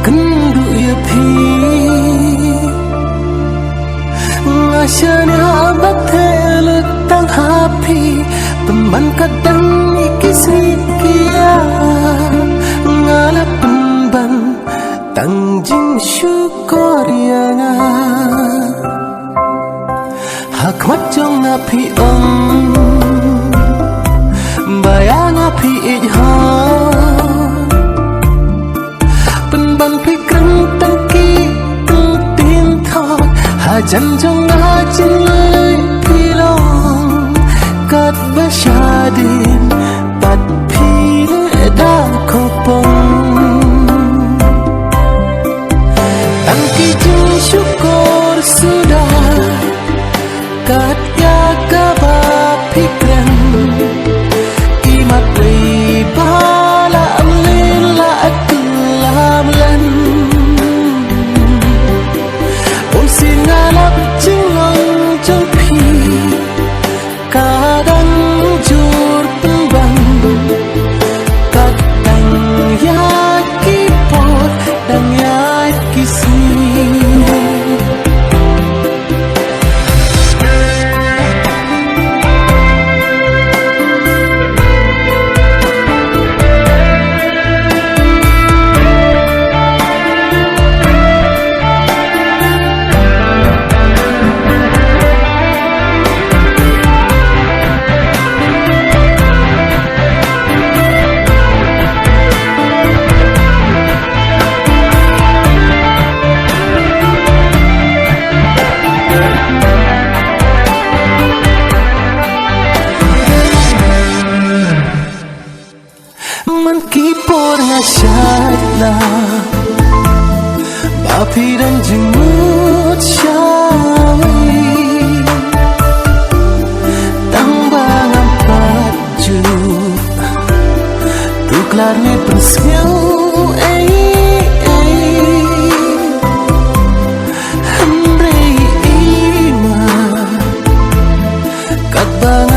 kendu ya pi ngasanya batel tang hapi teman kadang ikisikia ngala penban tang jing syukur yana hak macong napi bayang api ijhan penban pikran tangki tin thot hajan jong hajin lai pilong kat basyadin pat pile da kopong tangki jing syukur sudah kat ya kaba pikran imat ribala amlila atulam lan pun singalap jinglong jengpi kadang jur pembang kadang yaki pot dan yaki sini kipor ngasyatna bapi dan jengut syawi tambang empat juk tuklarnya persiau Hemrei ima kat bang